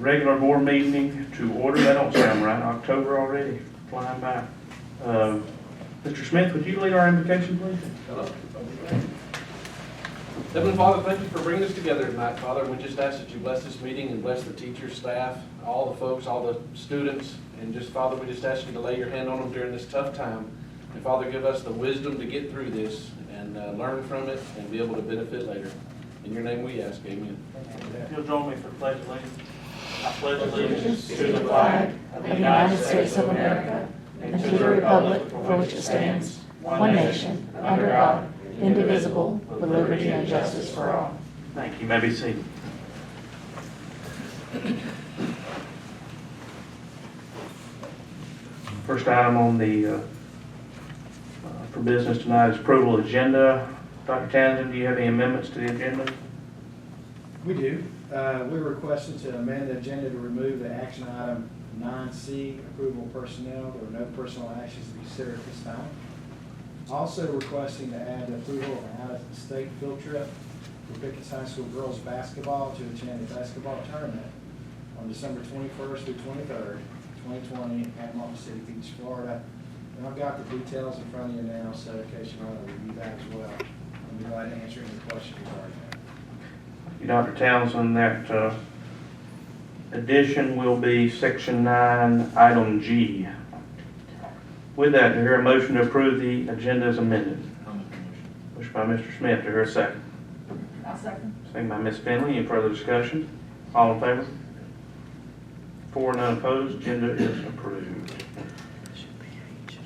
regular board meeting to order. That don't sound right. October already, flying by. Mr. Smith, would you lead our invocation, please? Hello. Heavenly Father, thank you for bringing us together tonight, Father. We just ask that you bless this meeting and bless the teachers, staff, all the folks, all the students, and just, Father, we just ask you to lay your hand on them during this tough time. And Father, give us the wisdom to get through this and learn from it and be able to benefit later. In your name we ask, amen. If you'll join me for the pledge of allegiance. I pledge allegiance to the flag of the United States of America and to the republic for which it stands, one nation, under God, indivisible, with liberty and justice for all. Thank you. You may be seated. First item on the for business tonight is approval of agenda. Dr. Townsend, do you have any amendments to the agenda? We do. We're requesting to amend the agenda to remove the action item 9C, approval of personnel. There were no personal actions to be considered at this time. Also requesting to add the approval of an out-of-state field trip for Pickens High School girls basketball to attend the basketball tournament on December 21st through 23rd, 2020 at Mountain City Beach, Florida. And I've got the details in front of you now, so in case you want to review that as well. I'll be glad to answer any questions regarding that. Dr. Townsend, that addition will be section 9, item G. With that, do I hear a motion to approve the agenda as amended? Motion by Mr. Smith. Do I hear a second? I'll second. Second by Ms. Finley. Any further discussion? All in favor? 4, none opposed. Agenda is approved.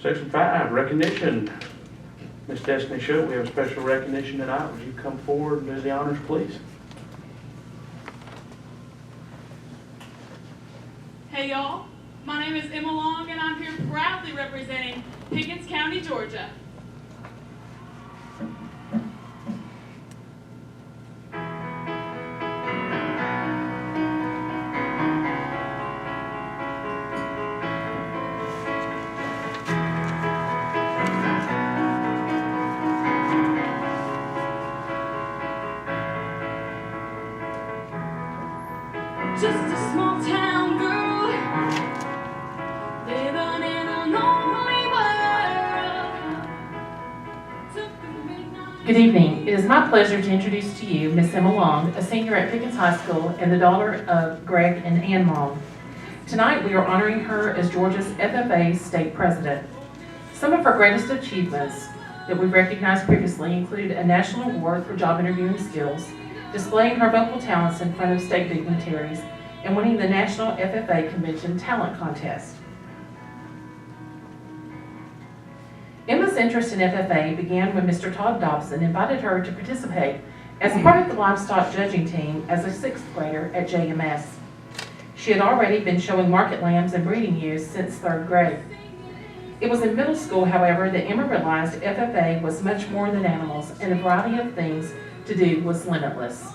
Section 5, recognition. Ms. Destiny Schultz, we have a special recognition tonight. Would you come forward and do the honors, please? Hey y'all, my name is Emma Long and I'm here proudly representing Pickens County, Georgia. Just a small town girl, living in a lonely world. Good evening. It is my pleasure to introduce to you Miss Emma Long, a senior at Pickens High School and the daughter of Greg and Ann Long. Tonight we are honoring her as Georgia's FFA state president. Some of her greatest achievements that we've recognized previously include a national award for job interviewing skills, displaying her vocal talents in front of state dignitaries, and winning the National FFA Convention Talent Contest. Emma's interest in FFA began when Mr. Todd Dobson invited her to participate as part of the livestock judging team as a 6th grader at JMS. She had already been showing market lambs and breeding ewes since 3rd grade. It was in middle school, however, that Emma realized FFA was much more than animals, and the variety of things to do was limitless.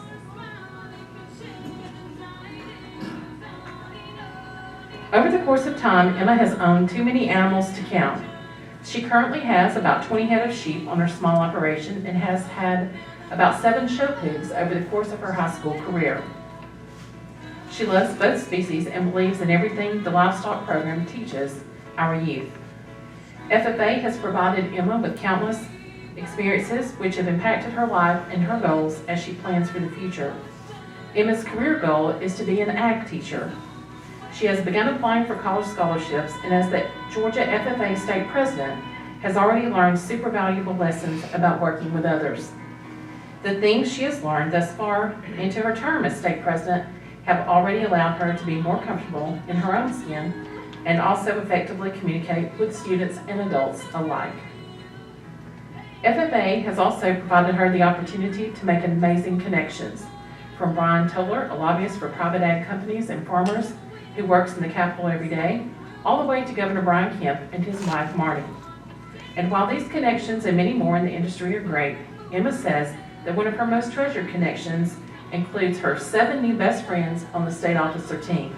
Over the course of time, Emma has owned too many animals to count. She currently has about 20 head of sheep on her small operation and has had about 7 show pigs over the course of her high school career. She loves both species and believes in everything the livestock program teaches our youth. FFA has provided Emma with countless experiences which have impacted her life and her goals as she plans for the future. Emma's career goal is to be an ag teacher. She has begun applying for college scholarships, and as the Georgia FFA state president, has already learned super valuable lessons about working with others. The things she has learned thus far into her term as state president have already allowed her to be more comfortable in her own skin and also effectively communicate with students and adults alike. FFA has also provided her the opportunity to make amazing connections, from Brian Toller, a lobbyist for private ag companies and farmers who works in the Capitol every day, all the way to Governor Brian Kemp and his wife Marty. And while these connections and many more in the industry are great, Emma says that one of her most treasured connections includes her 7 new best friends on the state officer team.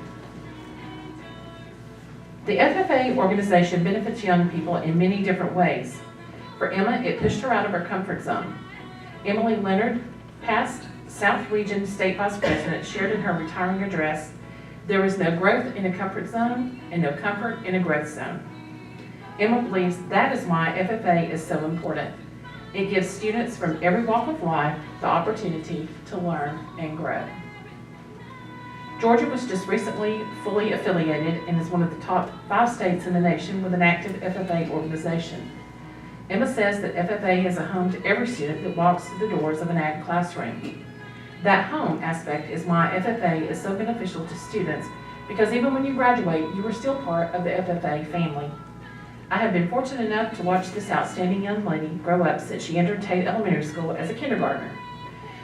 The FFA organization benefits young people in many different ways. For Emma, it pushed her out of her comfort zone. Emily Leonard, past South Region State Vice President, shared in her retiring address There is no growth in a comfort zone and no comfort in a growth zone. Emma believes that is why FFA is so important. It gives students from every walk of life the opportunity to learn and grow. Georgia was just recently fully affiliated and is one of the top 5 states in the nation with an active FFA organization. Emma says that FFA is a home to every student that walks through the doors of an ag classroom. That home aspect is why FFA is so beneficial to students, because even when you graduate, you are still part of the FFA family. I have been fortunate enough to watch this outstanding young lady grow up since she entered Tate Elementary School as a kindergartner.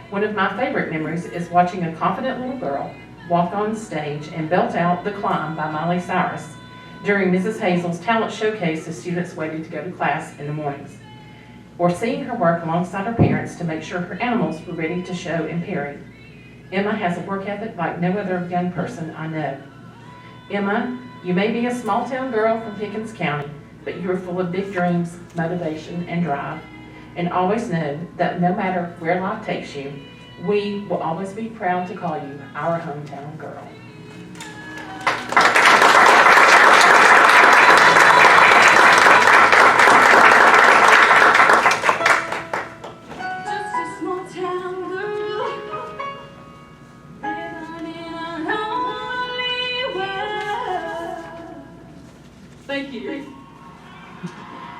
One of my favorite memories is watching a confident little girl walk on stage and belt out The Climb by Miley Cyrus during Mrs. Hazel's talent showcase as students waited to go to class in the mornings, or seeing her work alongside her parents to make sure her animals were ready to show in pairing. Emma has a work ethic like no other young person I know. Emma, you may be a small town girl from Pickens County, but you are full of big dreams, motivation, and drive. And always know that no matter where life takes you, we will always be proud to call you our hometown girl. Just a small town girl, living in a lonely world. Thank you.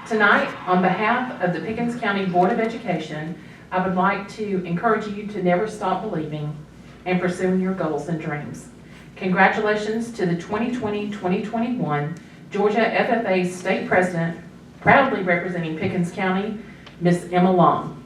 Tonight, on behalf of the Pickens County Board of Education, I would like to encourage you to never stop believing and pursuing your goals and dreams. Congratulations to the 2020-2021 Georgia FFA State President, proudly representing Pickens County, Miss Emma Long.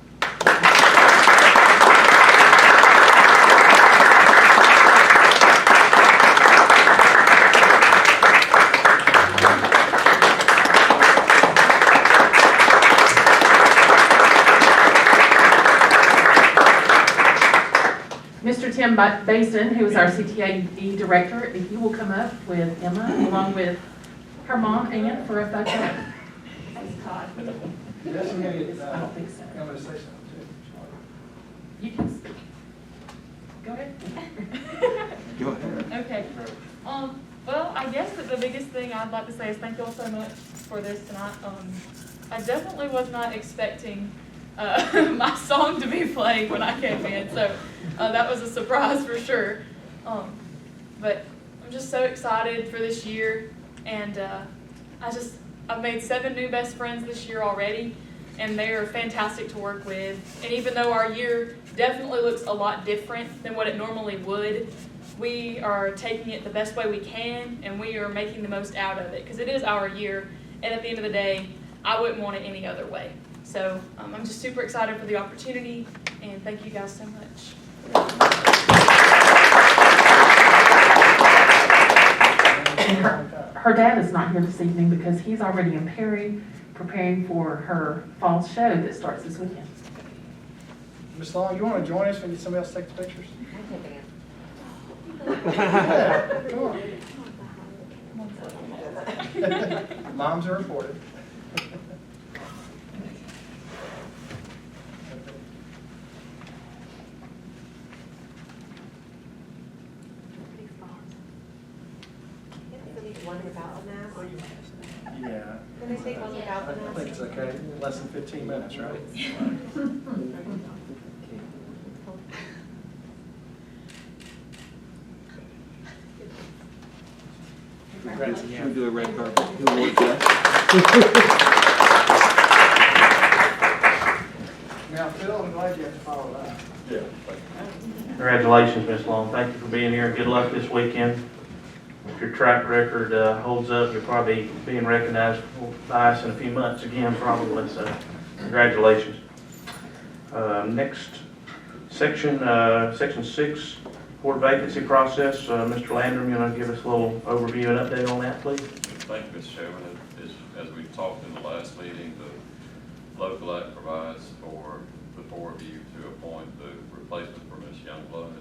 Mr. Tim Basin, who is our CTAE director, if you will come up with Emma, along with her mom, Ann, for a photo. That's Todd. That's okay. I don't think so. I'm going to say something too. You can go ahead. Go ahead. Okay. Well, I guess that the biggest thing I'd like to say is thank you all so much for this tonight. I definitely was not expecting my song to be played when I came in, so that was a surprise for sure. But I'm just so excited for this year, and I've made 7 new best friends this year already, and they are fantastic to work with. And even though our year definitely looks a lot different than what it normally would, we are taking it the best way we can, and we are making the most out of it, because it is our year, and at the end of the day, I wouldn't want it any other way. So I'm just super excited for the opportunity, and thank you guys so much. And her dad is not here this evening because he's already in Perry preparing for her fall show that starts this weekend. Ms. Long, you want to join us when somebody else takes pictures? I Yeah, come on. Moms are important. One without a mask? Yeah. Can they take one without the I mask? think it's okay. Less than 15 minutes, right? Should we do a red carpet? Who wants that? Now, Phil, I'm glad you have to follow that. Congratulations, Ms. Long. Thank you for being here. Good luck this weekend. If your track record holds up, you'll probably be being recognized by us in a few months again, probably. So, congratulations. Next section, section 6, board vacancy process. Mr. Landrum, you want to give us a little overview and update on that, please? Thank you, Mr. Chairman. As we talked in the last meeting, the local act provides for the 4 of you to appoint the replacement for Ms. Youngblood.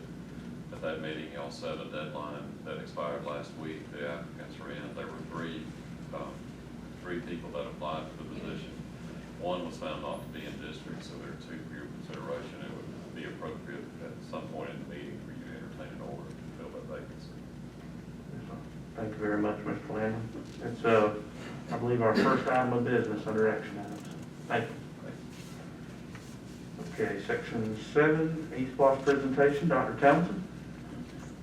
At that meeting, y'all set a deadline that expired last week. The applicants were in. There were three people that applied for the position. One was found not to be in district, so there are 2 for your consideration. It would be appropriate at some point in the meeting for you to entertain an order to fill that vacancy. very much, Mr. Landon. It's, I believe, our first item of business under action items. Thank you. Okay, section 7, East Block presentation, Dr. Townsend.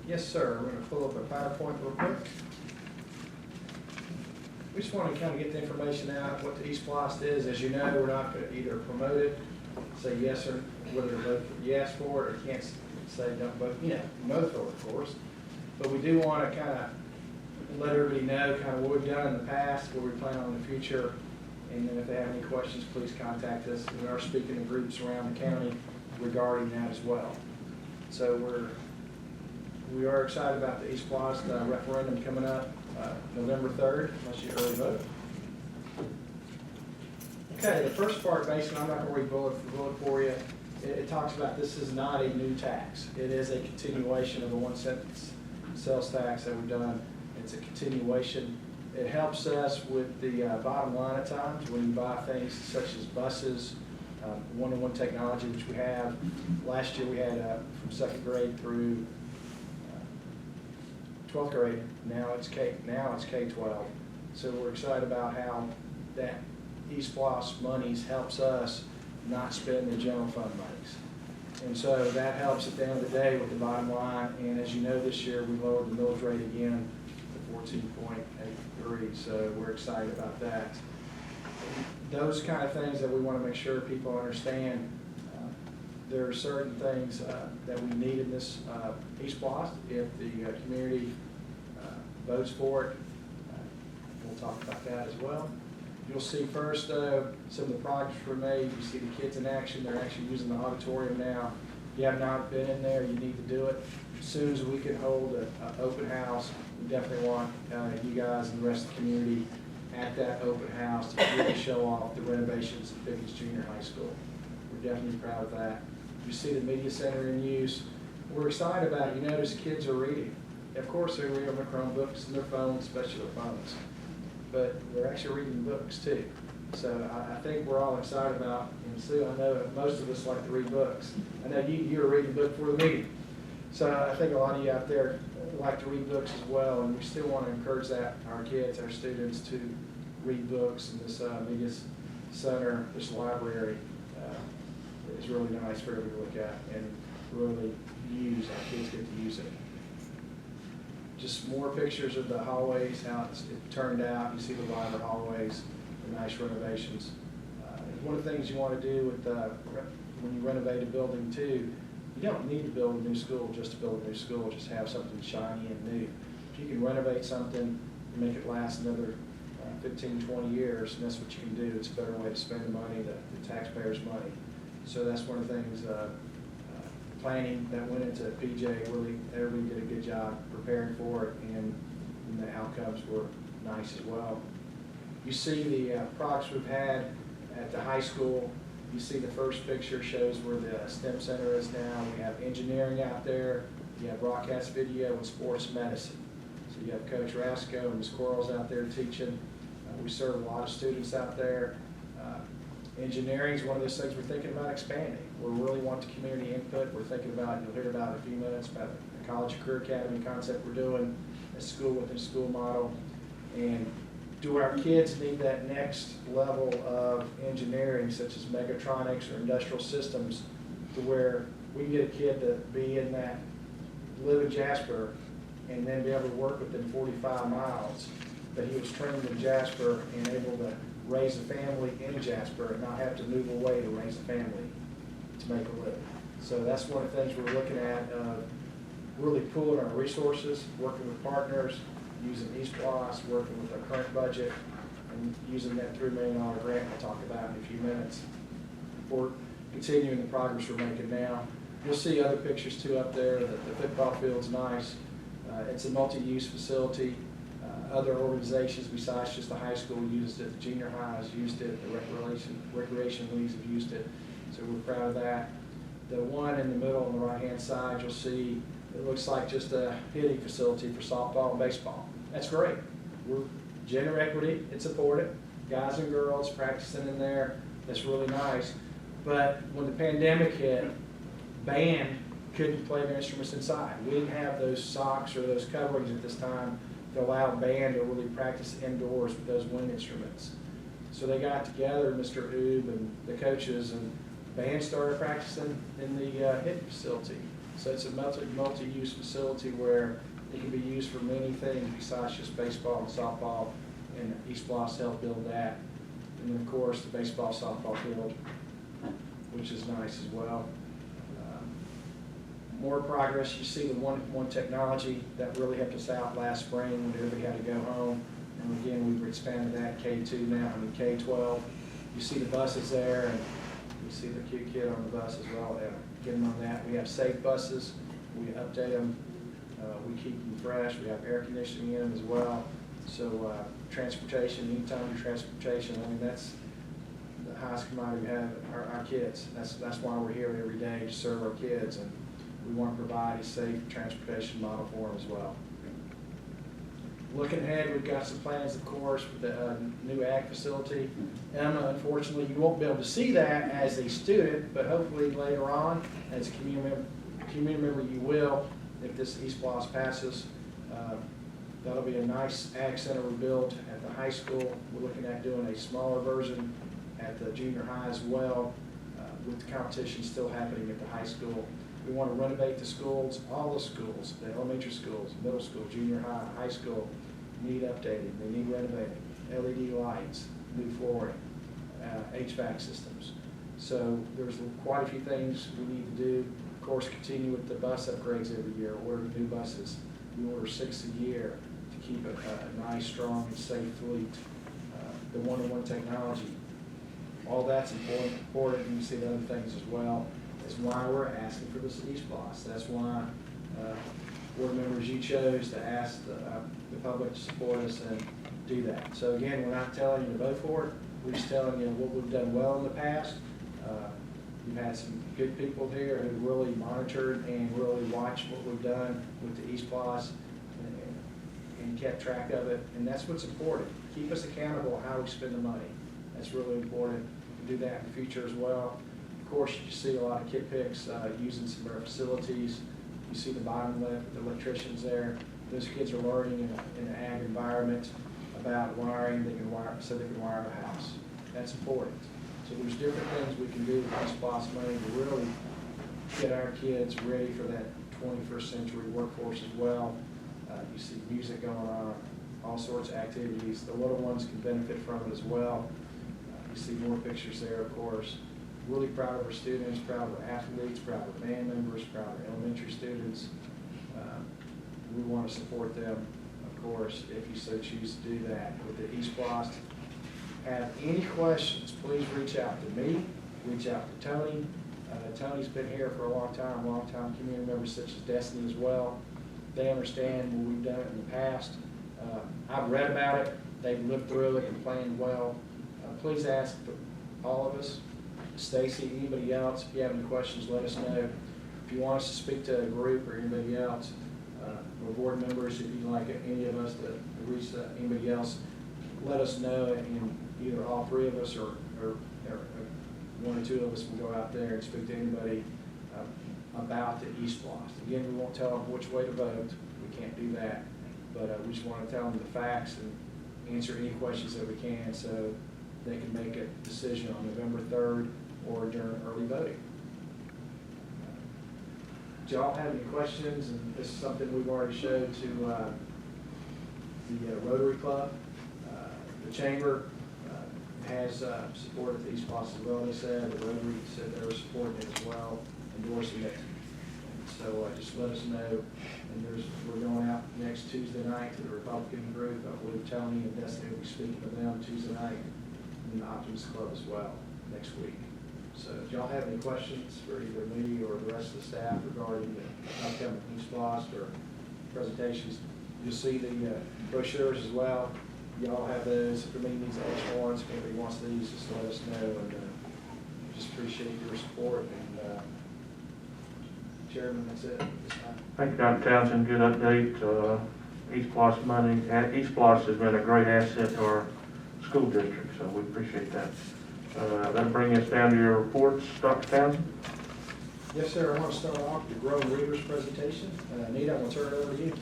Yes, sir. We're going to pull up a PowerPoint real quick. We just want to kind of get the information out, what the East Block is. As you know, we're not going to either promote it, say yes or whether to vote yes for it, or can't say don't vote, vote for it, of course. But we do want to kind of let everybody know kind of what we've done in the past, what we plan on in the future. And then if they have any questions, please contact us. We are speaking to groups around the county regarding that as well. So we are excited about the East Block referendum coming up November 3rd, unless you early vote. Okay, the first part, basically, I'm not going to read bullet for bullet for you. It talks about this is not a new tax. It is a continuation of the 1 cent sales tax that we've done. It's a continuation. It helps us with the bottom line at times when you buy things such as buses, one-to-one technology, which we have. Last year we had from 2nd grade through 12th grade. Now it's K-12. So we're excited about how that East Block monies helps us not spend the general fund monies. And so that helps at the end of the day with the bottom line. And as you know, this year we lowered the millage rate again to 14.83. So we're excited about that. Those kind of things that we want to make sure people understand. There are certain things that we need in this East Block. If the community votes for it, we'll talk about that as well. You'll see first, some of the projects were made. You see the kids in action. They're actually using the auditorium now. If you have not been in there, you need to do it. As soon as we can hold an open house, we definitely want you guys and the rest of the community at that open house to really show off the renovations at Pickens Junior High School. We're definitely proud of that. You see the media center in use. We're excited about it. You notice kids are reading. Of course, they read on their Chromebooks and their phones, especially their phones. But they're actually reading books too. So I think we're all excited about, and Sue, I know most of us like to read books. I know you were reading a book for the meeting. So I think a lot of you out there like to read books as well, and we still want to encourage that, our kids, our students, to read books. And this media center, this library is really nice for everybody to look at and really use. Our kids get to use it. Just more pictures of the hallways, how it turned out. You see the wider hallways, the nice renovations. One of the things you want to do with when you renovate a building too, you don't need to build a new school just to build a new school. Just have something shiny and new. If you can renovate something and make it last another 15, 20 years, and that's what you can do. It's a better way to spend the money, the taxpayers' money. So that's one of the things. Planning that went into PJ, really, everybody did a good job preparing for it, and the outcomes were nice as well. You see the products we've had at the high school. You see the first picture shows where the STEM center is now. We have engineering out there. You have broadcast video and sports medicine. So you have Coach Rasco and Ms. Quarles out there teaching. We serve a lot of students out there. Engineering is one of those things we're thinking about expanding. We really want the community input. We're thinking about, you'll hear about in a few minutes, about the College Career Academy concept we're doing, a school within a school model. And do our kids need that next level of engineering, such as mechatronics or industrial systems, to where we can get a kid to be in that, live in Jasper, and then be able to work within 45 miles, that he was trained in Jasper and able to raise a family in Jasper and not have to move away to raise a family to make a living. So that's one of the things we're looking at, really pooling our resources, working with partners, using East Block, working with our current budget, and using that $3 million grant we'll talk about in a few minutes for continuing the progress we're making now. You'll see other pictures too up there. The football field's nice. It's a multi-use facility. Other organizations besides just the high school used it. The junior high has used it. The recreation leagues have used it. So we're proud of that. The one in the middle on the right-hand side, you'll see it looks like just a hitting facility for softball and baseball. That's great. We're gender equity. It's supported. Guys and girls practicing in there. That's really nice. But when the pandemic hit, band couldn't play their instruments inside. We didn't have those socks or those coverings at this time to allow band to really practice indoors with those wind instruments. So they got together, Mr. Oob and the coaches, and band started practicing in the hit facility. So it's a multi-use facility where it can be used for many things besides just baseball and softball, and East Bluffs helped build that. And then, of course, the baseball, softball field, which is nice as well. More progress. You see the one technology that really helped us out last spring when everybody had to go home. And again, we've expanded that K2 now, K-12. You see the buses there, and you see the cute kid on the bus as well. Get them on that. We have safe buses. We update them. We keep them fresh. We have air conditioning in them as well. So transportation, anytime your transportation, I mean, that's the highest commodity we have, our kids. That's why we're here every day, to serve our kids. And we want to provide a safe transportation model for them as well. Looking ahead, we've got some plans, of course, with the new ag facility. Emma, unfortunately, you won't be able to see that as a student, but hopefully later on, as a community member, you will, if this East Bluffs passes. That'll be a nice ag center we built at the high school. We're looking at doing a smaller version at the junior high as well, with the competition still happening at the high school. We want to renovate the schools, all the schools, the elementary schools, middle school, junior high, high school, need updating, they need renovating, LED lights, new flooring, HVAC systems. So there's quite a few things we need to do. Of course, continue with the bus upgrades every year, order new buses. We order 6 a year to keep a nice, strong, and safe fleet. The one-to-one technology, all that's important, and you see the other things as well. That's why we're asking for this East Bluffs. That's why board members, you chose to ask the public to support us and do that. So again, we're not telling you to vote for it. We're just telling you what we've done well in the past. We've had some good people here who really monitored and really watched what we've done with the East Bluffs and kept track of it. And that's what's important. Keep us accountable how we spend the money. That's really important. We can do that in the future as well. Of course, you see a lot of kid picks using some of our facilities. You see the bottom left with the electricians there. Those kids are learning in an ag environment about wiring. They can wire, so they can wire a house. That's important. So there's different things we can do with East Bluffs money to really get our kids ready for that 21st century workforce as well. You see music going on, all sorts of activities. The little ones can benefit from it as well. You see more pictures there, of course. Really proud of our students, proud of our athletes, proud of our band members, proud of our elementary students. We want to support them, of course, if you so choose to do that. With the East Bluffs, have any questions, please reach out to me, reach out to Tony. Tony's been here for a long time community members such as Destiny as well. They understand what we've done in the past. I've read about it, they've lived through it and planned well. Please ask all of us, Stacy, anybody else, if you have any questions, let us know. If you want us to speak to a group or anybody else, or board members, if you'd like any of us to reach anybody else, let us know, and either all three of us or one or two of us will go out there and speak to anybody about the East Bluffs. Again, we won't tell them which way to vote. We can't do that. But we just want to tell them the facts and answer any questions that we can so they can make a decision on November 3rd or during early voting. Do y'all have any questions? And this is something we've already showed to the Rotary Club. The Chamber has supported the East Bluffs as well, they said. The Rotary said they were supporting it as well, endorsing it. And so just let us know. And we're going out next Tuesday night to the Republican group. I believe Tony and Destiny will be speaking to them Tuesday night, and the Optimist Club as well next week. So if y'all have any questions for either me or the rest of the staff regarding the upcoming East Bluffs or presentations, you'll see the brochures as well. Y'all have those. If anybody needs extra ones, if anybody wants these, just let us know. And just appreciate your support. And Chairman, that's it. Thank you, Dr. Townsend. Good update. East Bluffs money. East Bluffs has been a great asset to our school district, so we appreciate that. That'll bring us down to your reports, Dr. Townsend. Yes, sir. I want to start off with the Growing Readers presentation. Nita, I'm going to turn it over to you.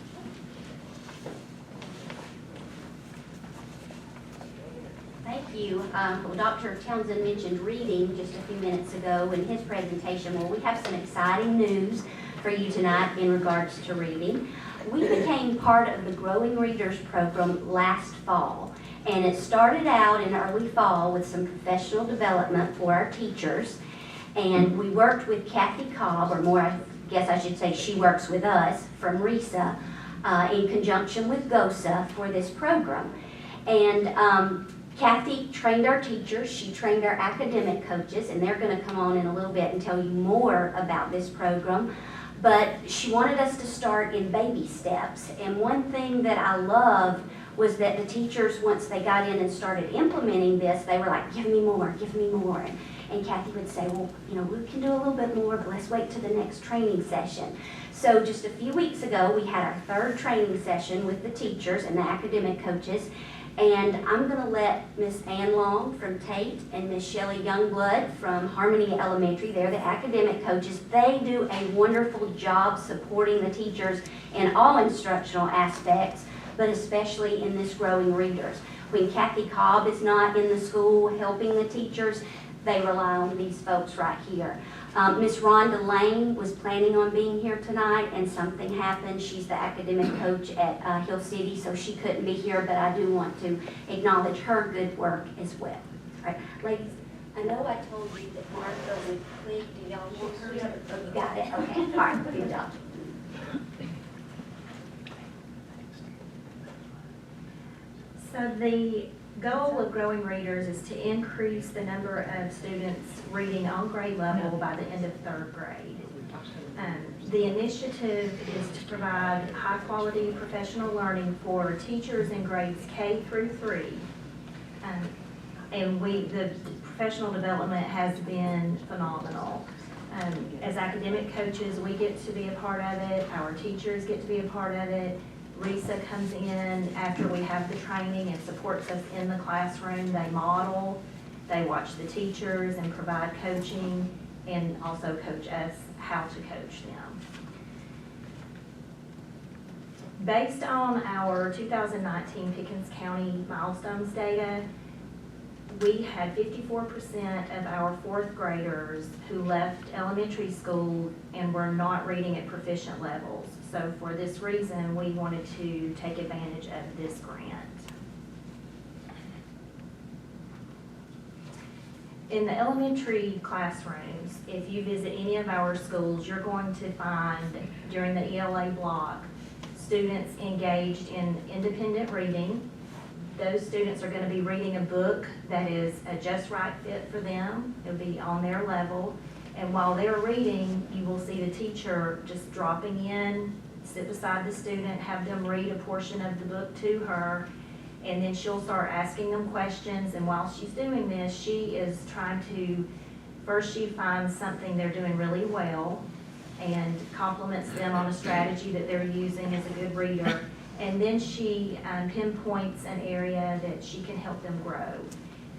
few. Well, Dr. Townsend mentioned reading just a few minutes ago in his presentation. Well, we have some exciting news for you tonight in regards to reading. We became part of the Growing Readers program last fall, and it started out in early fall with some professional development for our teachers. And we worked with Kathy Cobb, or more, I guess I should say she works with us, from RISA, in conjunction with GOSA for this program. And Kathy trained our teachers, she trained our academic coaches, and they're gonna come on in a little bit and tell you more about this program. But she wanted us to start in baby steps. And one thing that I loved was that the teachers, once they got in and started implementing this, they were like, give me more, give me more. And Kathy would say, well, you know, we can do a little bit more, but let's wait till the next training session. So just a few weeks ago, we had our third training session with the teachers and the academic coaches. And I'm going to let Miss Ann Long from Tate and Miss Shelley Youngblood from Harmony Elementary, they're the academic coaches. They do a wonderful job supporting the teachers in all instructional aspects, but especially in this Growing Readers. When Kathy Cobb is not in the school helping the teachers, they rely on these folks right here. Miss Rhonda Lane was planning on being here tonight, and something happened. She's the academic coach at Hill City, so she couldn't be here, but I do want to acknowledge her good work as well. All right, ladies, I know I told you that Martha would click. Do y'all want her to? Oh, you got it? Okay, all right, good job. So the goal of Growing Readers is to increase the number of students reading on grade level by the end of third grade. The initiative is to provide high-quality professional learning for teachers in grades K through 3. And the professional development has been phenomenal. As academic coaches, we get to be a part of it. Our teachers get to be a part of it. RISA comes in after we have the training and supports us in the classroom. They model, they watch the teachers and provide coaching, and also coach us how to coach them. Based on our 2019 Pickens County milestones data, we had 54% of our fourth graders who left elementary school and were not reading at proficient levels. So for this reason, we wanted to take advantage of this grant. In the elementary classrooms, if you visit any of our schools, you're going to find during the ELA block, students engaged in independent reading. Those students are going to be reading a book that is a just right fit for them. It'll be on their level. And while they're reading, you will see the teacher just dropping in, sit beside the student, have them read a portion of the book to her, and then she'll start asking them questions. And while she's doing this, she is trying to, first she finds something they're doing really well and compliments them on a strategy that they're using as a good reader. And then she pinpoints an area that she can help them grow.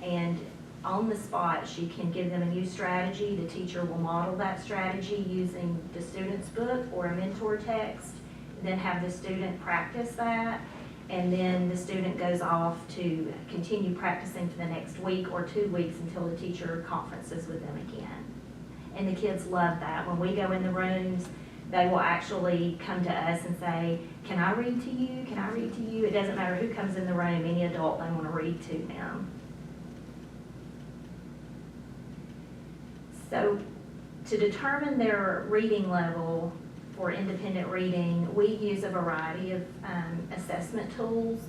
And on the spot, she can give them a new strategy. The teacher will model that strategy using the student's book or a mentor text, then have the student practice that, and then the student goes off to continue practicing for the next week or 2 weeks until the teacher conferences with them again. And the kids love that. When we go in the rooms, they will actually come to us and say, can I read to you? Can I read to you? It doesn't matter who comes in the room, any adult they want to read to them. So to determine their reading level for independent reading, we use a variety of assessment tools,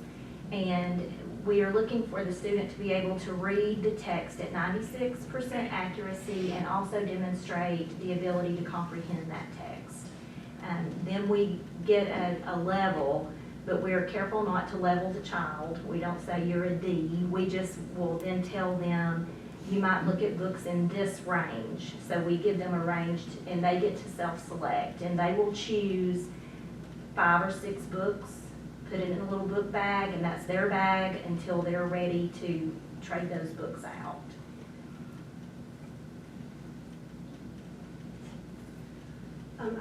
and we are looking for the student to be able to read the text at 96% accuracy and also demonstrate the ability to comprehend that text. Then we get a level, but we're careful not to level the child. We don't say you're a D. We just will then tell them, you might look at books in this range. So we give them a range, and they get to self-select, and they will choose 5 or 6 books, put it in a little book bag, and that's their bag until they're ready to trade those books out.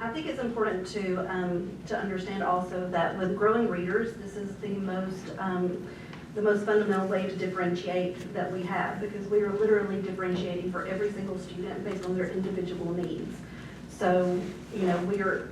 I think it's important to understand also that with Growing Readers, this is the most the most fundamental way to differentiate that we have, because we are literally differentiating for every single student based on their individual needs. So, you know, we are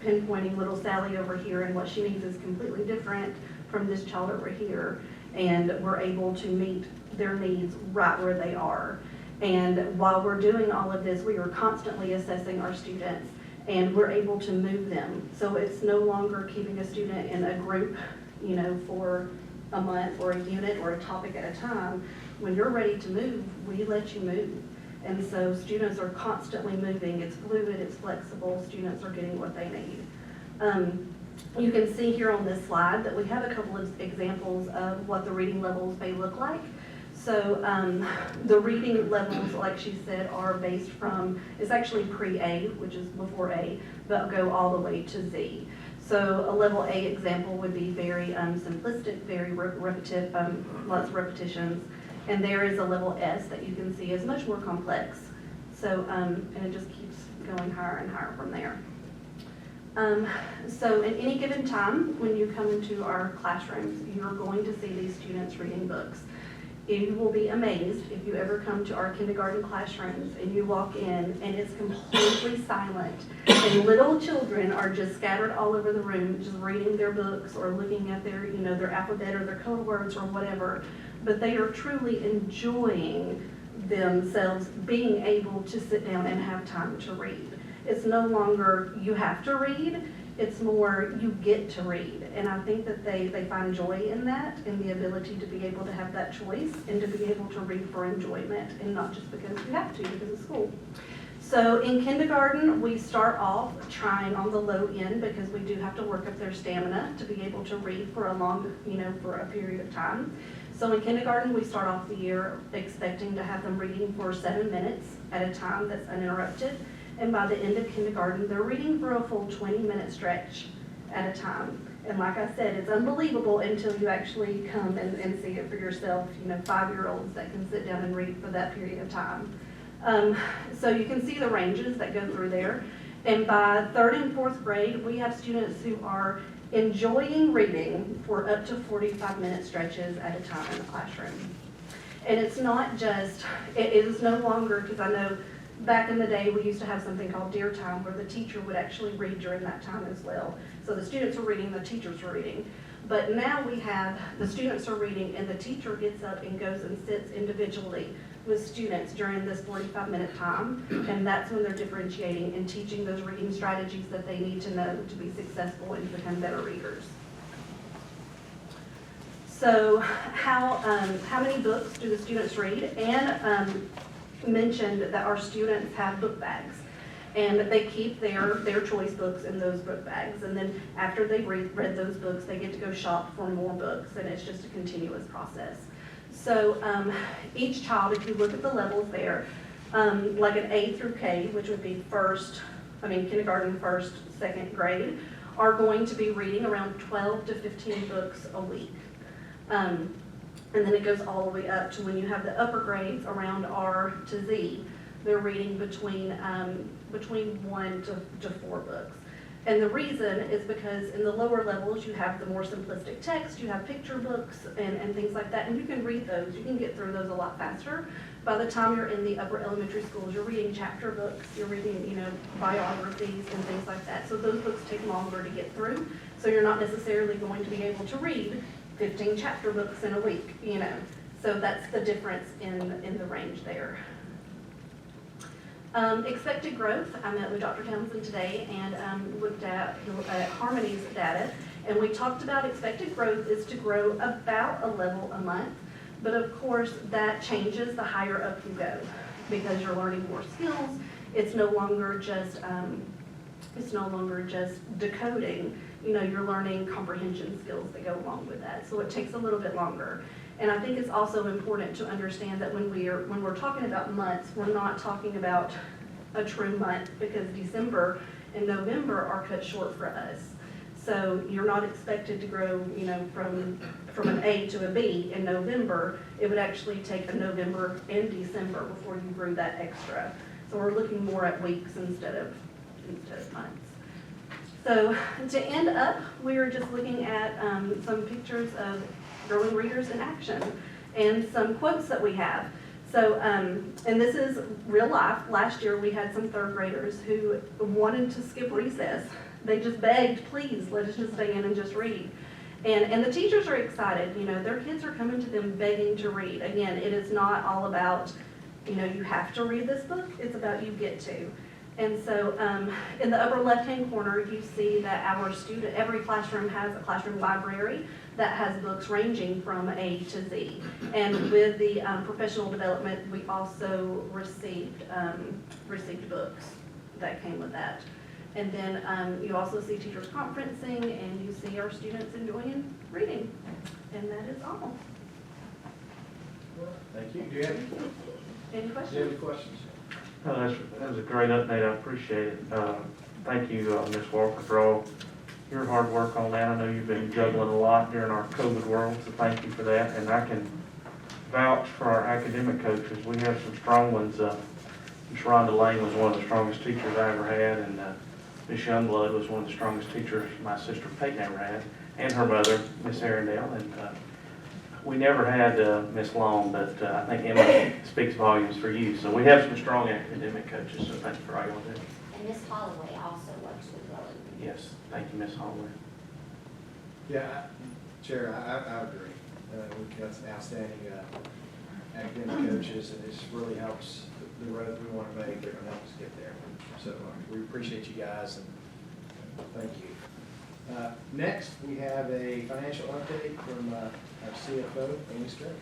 pinpointing little Sally over here, and what she needs is completely different from this child over here, and we're able to meet their needs right where they are. And while we're doing all of this, we are constantly assessing our students, and we're able to move them. So it's no longer keeping a student in a group, you know, for a month or a unit or a topic at a time. When you're ready to move, we let you move. And so students are constantly moving. It's fluid, it's flexible. Students are getting what they need. You can see here on this slide that we have a couple of examples of what the reading levels may look like. So the reading levels, like she said, are based from, it's actually pre-A, which is before A, but go all the way to Z. So a level A example would be very simplistic, very repetitive, lots of repetitions. And there is a level S that you can see is much more complex. So, and it just keeps going higher and higher from there. So at any given time, when you come into our classrooms, you're going to see these students reading books. You will be amazed if you ever come to our kindergarten classrooms and you walk in and it's completely silent and little children are just scattered all over the room just reading their books or looking at their, you know, their alphabet or their code words or whatever, but they are truly enjoying themselves being able to sit down and have time to read. It's no longer you have to read, it's more you get to read. And I think that they find joy in that, in the ability to be able to have that choice and to be able to read for enjoyment and not just because you have to because of school. So in kindergarten, we start off trying on the low end because we do have to work up their stamina to be able to read for a long, you know, for a period of time. So in kindergarten, we start off the year expecting to have them reading for 7 minutes at a time that's uninterrupted. And by the end of kindergarten, they're reading for a full 20-minute stretch at a time. And like I said, it's unbelievable until you actually come and see it for yourself, you know, 5-year-olds that can sit down and read for that period of time. So you can see the ranges that go through there. And by 3rd and 4th grade, we have students who are enjoying reading for up to 45-minute stretches at a time in the classroom. And it's not just, it is no longer, because I know back in the day, we used to have something called dear time where the teacher would actually read during that time as well. So the students are reading, the teachers are reading. But now we have the students are reading and the teacher gets up and goes and sits individually with students during this 45-minute time. And that's when they're differentiating and teaching those reading strategies that they need to know to be successful and to become better readers. So how many books do the students read? And mentioned that our students have book bags and they keep their choice books in those book bags, and then after they've read those books they get to go shop for more books, and it's just a continuous process. So each child, if you look at the levels there, like an A through K, which would be kindergarten, 1st, 2nd grade, are going to be reading around 12 to 15 books a week. And then it goes all the way up to when you have the upper grades around R to Z, they're reading between 1 to 4 books. And the reason is because in the lower levels you have the more simplistic text, you have picture books and things like that, and you can read those, you can get through those a lot faster. By the time you're in the upper elementary schools, you're reading chapter books, you're reading, you know, biographies and things like that. So those books take longer to get through, so you're not necessarily going to be able to read 15 chapter books in a week, you know. So that's the difference in the range there. Expected growth, I met with Dr. Townsend today and looked at Harmony's data, and we talked about expected growth is to grow about a level a month, but of course that changes the higher up you go because you're learning more skills. It's no longer just decoding. You know, you're learning comprehension skills that go along with that. So it takes a little bit longer. And I think it's also important to understand that when we're talking about months, we're not talking about a true month, because December and November are cut short for us. So you're not expected to grow, you know, from an A to a B in November. It would actually take a November and December before you grew that extra. So we're looking more at weeks instead of months. So to end up, we are just looking at some pictures of Growing Readers in Action, and some quotes that we have. So, and this is real life. Last year, we had some third graders who wanted to skip recess. They just begged, please, let us just stay in and just read. And the teachers are excited. You know, their kids are coming to them begging to read. Again, it is not all about, you know, you have to read this book. It's about you get to. And so in the upper left-hand corner, you see that every classroom has a classroom library that has books ranging from A to Z. And with the professional development, we also received books that came with that. And then you also see teachers conferencing, and you see our students enjoying reading. And that is all. Thank you. Do you have Any Do you have questions? any questions? That was a great update, I appreciate it. Thank you, Ms. Walker, for all your hard work on that. I know you've been juggling a lot during our COVID world, so thank you for that. And I can vouch for our academic coaches. We have some strong ones. Ms. Rhonda Lane was one of the strongest teachers I ever had, and Ms. Youngblood was one of the strongest teachers my sister Peyton ever had, and her mother, Miss Arundel. And we never had Miss Long, but I think Emma speaks volumes for you. So we have some strong academic coaches, so thank you for all y'all do. And Miss Holloway also works with Rowan. Yes, thank you, Miss Holloway. Yeah, Chair, I agree. We've got some outstanding academic coaches, and this really helps the road we want to make. They're going to help us get there. So we appreciate you guys, and thank you. Next, we have a financial update from our CFO, Amy Straight.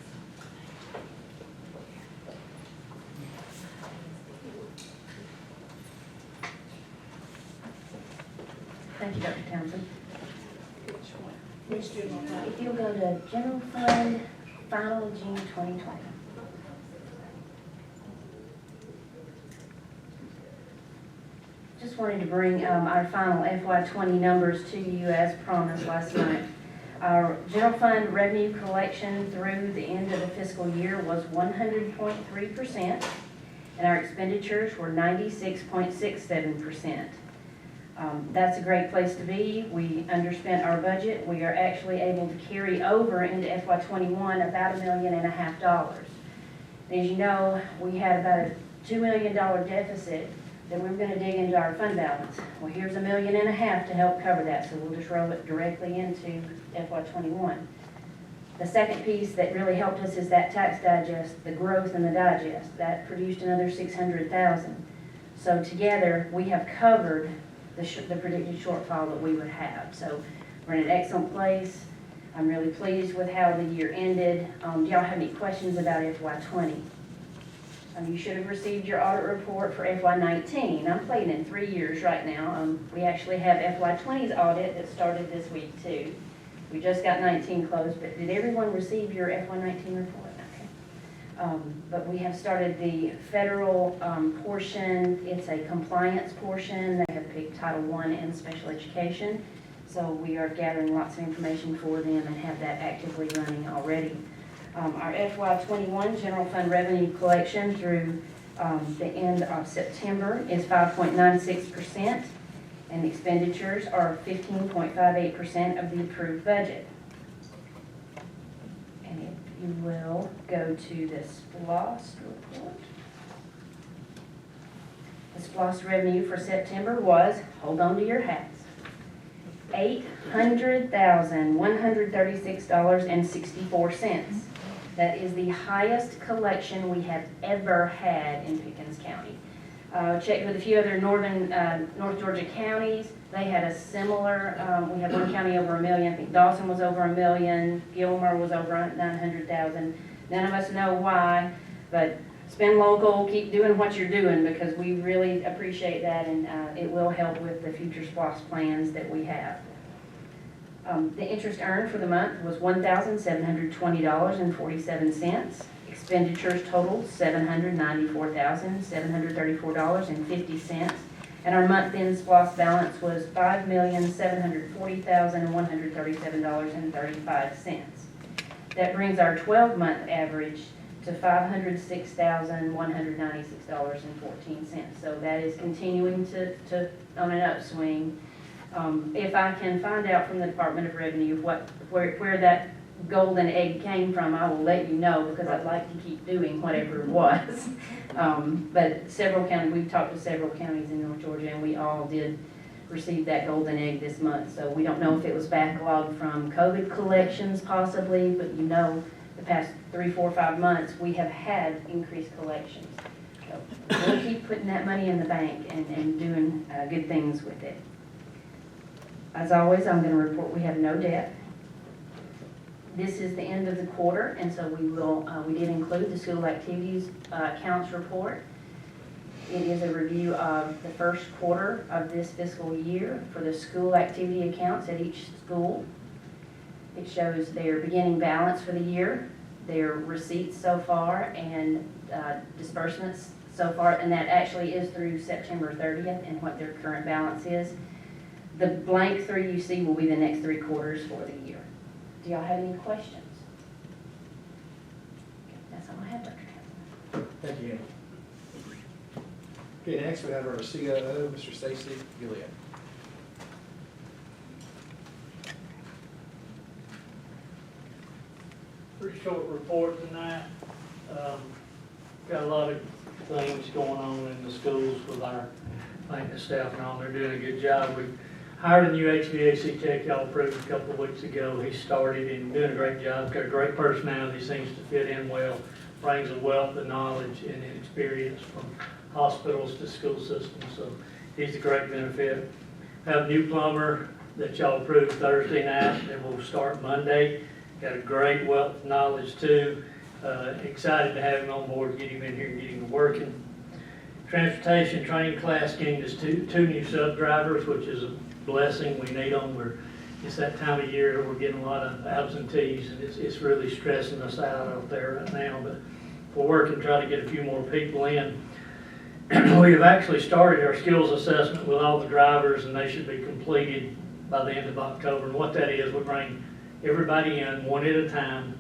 Thank you, Dr. Townsend. If you'll go to general fund, final June 2020. Just wanted to bring our final FY20 numbers to you as promised last night. Our general fund revenue collection through the end of the fiscal year was 100.3%, and our expenditures were 96.67%. That's a great place to be. We underspent our budget. We are actually able to carry over into FY21 about $1.5 million. As you know, we had about a $2 million deficit that we were going to dig into our fund balance. Well, here's $1.5 million to help cover that, so we'll just roll it directly into FY21. The second piece that really helped us is that tax digest, the growth in the digest. That produced another $600,000. So together, we have covered the predicted shortfall that we would have. So we're in an excellent place. I'm really pleased with how the year ended. Do y'all have any questions about FY20? You should have received your audit report for FY19. I'm playing in 3 years right now. We actually have FY20's audit that started this week too. We just got 19 closed, but did everyone receive your FY19 report? Okay. But we have started the federal portion. It's a compliance portion. They have picked Title I and special education. So we are gathering lots of information for them and have that actively running already. Our FY21 general fund revenue collection through the end of September is 5.96%, and expenditures are 15.58% of the approved budget. And if you will go to the SPLOST report. The SPLOST revenue for September was, hold on to your hats, $800,136.64. That is the highest collection we have ever had in Pickens County. Checked with a few other North Georgia counties. They had a similar, we had one county over $1 million. I think Dobson was over $1 million. Gilmer was over $900,000. None of us know why, but spend local, keep doing what you're doing, because we really appreciate that, and it will help with the future SPLOST plans that we have. The interest earned for the month was $1,720.47. Expenditures totaled $794,734.50. And our month-end SPLOST balance was $5,740,137.35. That brings our 12-month average to $506,196.14. So that is continuing to on an upswing. If I can find out from the Department of Revenue where that golden egg came from, I will let you know, because I'd like to keep doing whatever it was. But several counties, we've talked to several counties in North Georgia, and we all did receive that golden egg this month. So we don't know if it was backlogged from COVID collections possibly, but you know, the past 3, 4, 5 months, we have had increased collections. So we'll keep putting that money in the bank and doing good things with it. As always, I'm going to report we have no debt. This is the end of the quarter, and so we did include the school activities accounts report. It is a review of the first quarter of this fiscal year for the school activity accounts at each school. It shows their beginning balance for the year, their receipts so far, and disbursements so far, and that actually is through September 30th and what their current balance is. The blank 3 you see will be the next 3 quarters for the year. Do y'all have any questions? Okay, that's all I have, Dr. Townsend. Thank you, Andy. Okay, next we have our COO, Mr. Stacy Gilead. Pretty short report tonight. Got a lot of things going on in the schools with our maintenance staff and all. They're doing a good job. We hired a new HVAC tech y'all approved a couple of weeks ago. He started and doing a great job. Got a great personality, seems to fit in well. Brings a wealth of knowledge and experience from hospitals to school systems. So he's a great benefit. Have a new plumber that y'all approved Thursday night that will start Monday. Got a great wealth of knowledge too. Excited to have him on board, get him in here and get him working. Transportation training class getting us two new sub drivers, which is a blessing. We need them. It's that time of year we're getting a lot of absentees, and it's really stressing us out there right now. But we're working, trying to get a few more people in. We have actually started our skills assessment with all the drivers, and they should be completed by the end of October. And what that is, we bring everybody in one at a time,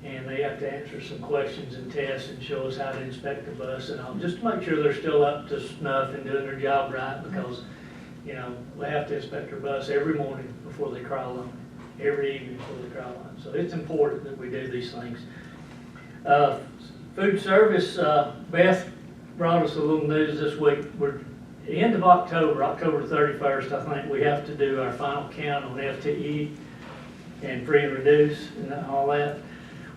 and they have to answer some questions and tests and show us how to inspect the bus and all, just to make sure they're still up to snuff and doing their job right, because, you know, they have to inspect their bus every morning before they crawl on it, every evening before they crawl on it. So it's important that we do these things. Food service, Beth brought us a little news this week. We're at the end of October 31st, I think, we have to do our final count on FTE and free and reduce and all that.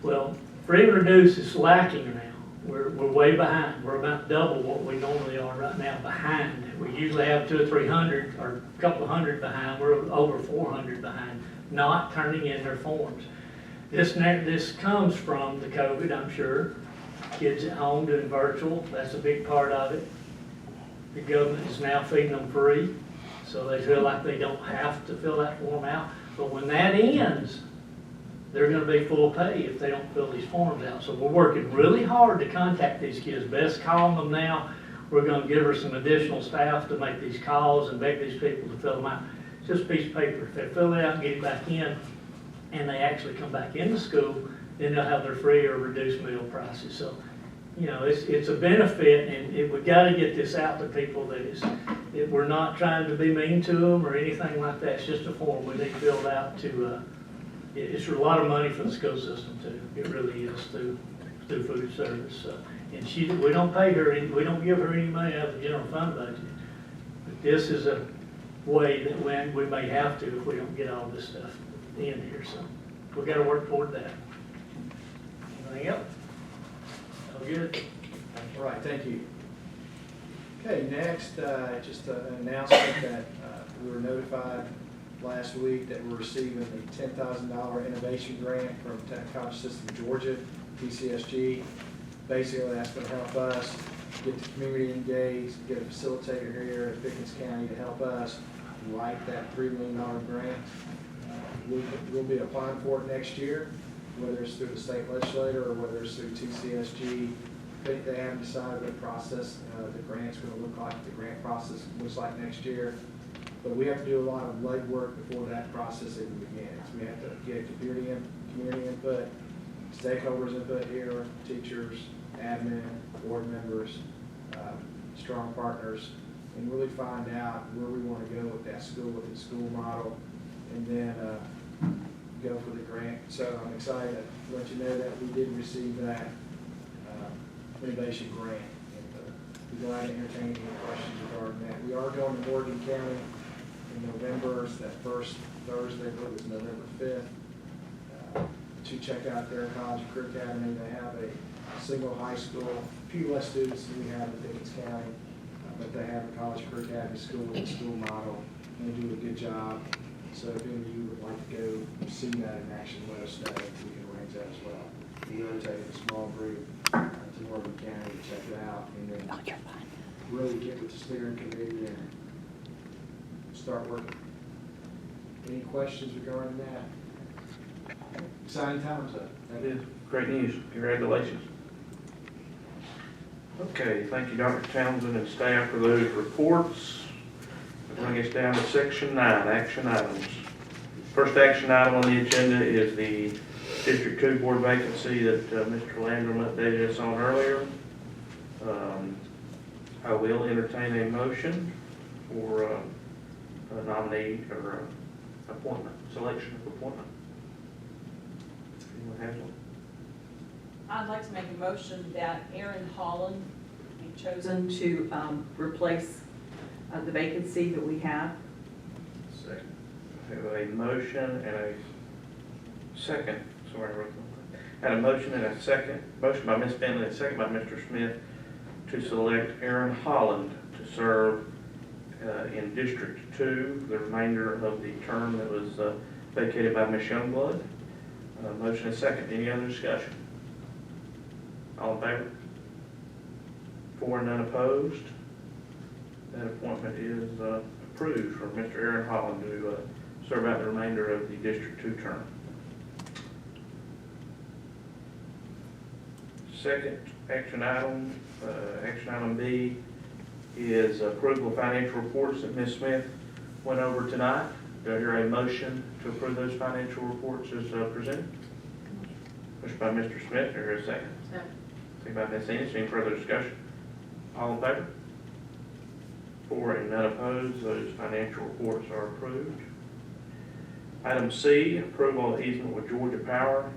Well, free and reduce is lacking now. We're way behind. We're about double what we normally are right now behind. We usually have 200 or 300 or a couple of hundred behind. We're over 400 behind, not turning in their forms. This comes from the COVID, I'm sure. Kids at home doing virtual, that's a big part of it. The government is now feeding them free, so they feel like they don't have to fill that form out. But when that ends, they're going to be full pay if they don't fill these forms out. So we're working really hard to contact these kids. Beth's calling them now. We're going to give her some additional staff to make these calls and beg these people to fill them out. It's just a piece of paper. If they fill it out and get it back in, and they actually come back into school, then they'll have their free or reduced meal prices. So, you know, it's a benefit, and we got to get this out to people that we're not trying to be mean to them or anything like that. It's just a form we need filled out to. It's a lot of money for the school system too. It really is through food service. And we don't pay her, we don't give her any money out of the general fund budget. But this is a way that we may have to if we don't get all this stuff in here. So we've got to work toward that. Anything else? All good? All right, thank you. Okay, next, just an announcement that we were notified last week that we're receiving the $10,000 innovation grant from College System of Georgia, PCSG. Basically, that's going to help us get the community engaged, get a facilitator here at Pickens County to help us write that $3 million grant. We'll be applying for it next year, whether it's through the state legislator or whether it's through TCSG. They haven't decided what process the grant's going to look like, the grant process looks like next year. But we have to do a lot of legwork before that process even begins. We have to get community input, stakeholders input here, teachers, admin, board members, strong partners, and really find out where we want to go with that school, with the school model, and then go for the grant grant, so I'm excited to let you know that we did receive that innovation grant. And be glad to entertain any questions regarding that. We are going to Morgan County in November. It's that first Thursday, I believe it's November 5th. To check out their college and career academy. They have a single high school, a few less students than we have in Pickens County, but they have a college and career academy school with a school model, and they do a good job. So if any of you would like to go see that in action, let us know. We can arrange that as well. We're going to take a small group to Morgan County to check it out, and then really get with the steering committee and start working. Any questions regarding that? Exciting times, though. That is great news. Congratulations. Okay, thank you, Dr. Townsend and staff, for those reports. That brings us down to section 9, action items. First action item on the agenda is the District 2 board vacancy that Mr. Landrum updated us on earlier. I will entertain a motion for a nominee or appointment, selection of appointment. Anyone has one? I'd like to make a motion that Aaron Holland be chosen to replace the vacancy that we have. Second. I have a motion and a second. Sorry, I wrote that. I had a motion and a second. Motion by Ms. Finley and a second by Mr. Smith to select Aaron Holland to serve in District 2 the remainder of the term that was vacated by Ms. Youngblood. Motion and second. Any other discussion? All in favor? 4, none opposed. That appointment is approved for Mr. Aaron Holland to serve out the remainder of the District 2 term. Second action item B, is approval of financial reports that Ms. Smith went over tonight. Do I hear a motion to approve those financial reports as presented? Motion by Mr. Smith. Do I hear a second? Second by Ms. Ennis. Any further discussion? All in favor? 4 and none opposed. Those financial reports are approved. Item C, approval of easement with Georgia Power.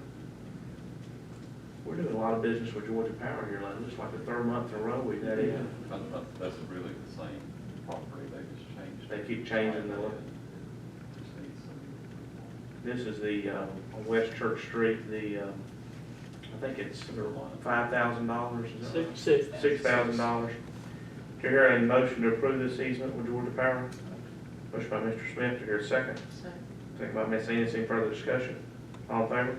We're doing a lot of business with Georgia Power here lately. It's like the 3rd month in a row we've had it. That's really the same property, they just changed. They keep changing the, this is the, on West Church Street, the, I think it's $5,000, is that right? $6,000. Do you hear a motion to approve this easement with Georgia Power? Motion by Mr. Smith. Do you hear a second? Second by Ms. Ennis. Any further discussion? All in favor?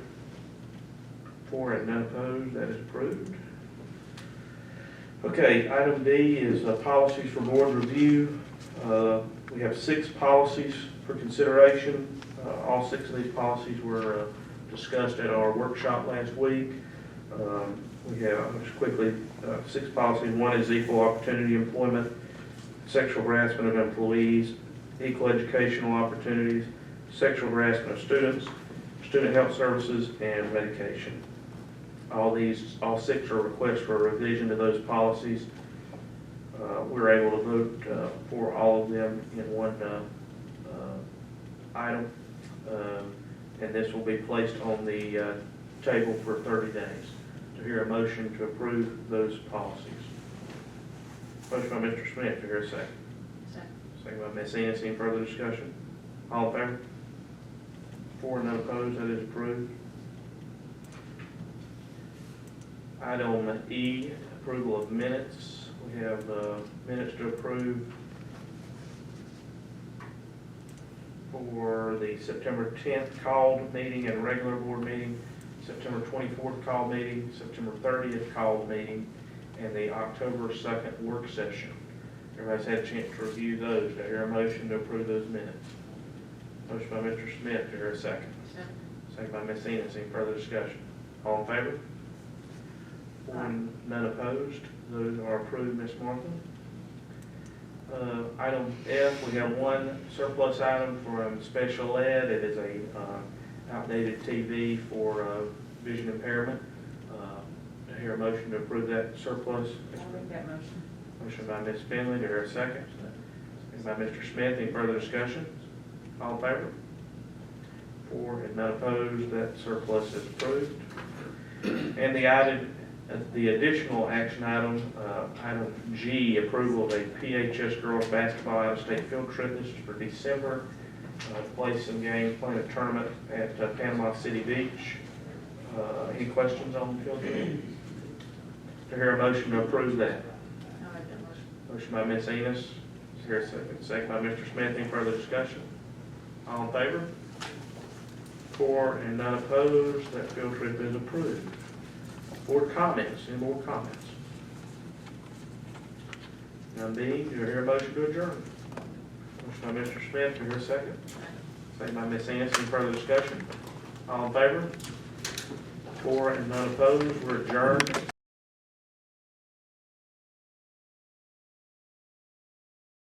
4 and none opposed. That is approved. Okay, item D is policies for board review. We have 6 policies for consideration. All 6 of these policies were discussed at our workshop last week. We have, just quickly, 6 policies. 1 is equal opportunity employment, sexual harassment of employees, equal educational opportunities, sexual harassment of students, student health services, and medication. All 6 are requests for a revision to those policies. We were able to vote for all of them in one item, and this will be placed on the table for 30 days. To hear a motion to approve those policies. Motion by Mr. Smith. To hear a second. Second by Ms. Ennis. Any further discussion? All in favor? 4 and none opposed. That is approved. Item E, approval of minutes. We have minutes to approve for the September 10th called meeting and regular board meeting, September 24th call meeting, September 30th called meeting, and the October 2nd work session. Everybody's had a chance to review those. Do I hear a motion to approve those minutes? Motion by Mr. Smith. Do I hear a second? Second by Ms. Ennis. Any further discussion? All in favor? 4 and none opposed. Those are approved, Ms. Martha. Item F, we have 1 surplus item from special ed. It is a outdated TV for vision impairment. I hear a motion to approve that surplus. I'll make that motion. Motion by Ms. Finley. Do I hear a second? Second by Mr. Smith. Any further discussion? All in favor? 4 and none opposed, that surplus is approved. And the additional action item, item G, approval of a PHS girls basketball out-of-state field trip. This is for December. Play some games, playing a tournament at Panama City Beach. Any questions on the field trip? To hear a motion to approve that. Motion by Ms. Enos. Is there a second? Second by Mr. Smith. Any further discussion? All in favor? 4 and none opposed. That field trip is approved. Board comments. Any more comments? None being, do I hear a motion to adjourn? Motion by Mr. Smith. Do I hear a second? Second by Ms. Enos. Any further discussion? All in favor? 4 and none opposed. We're adjourned.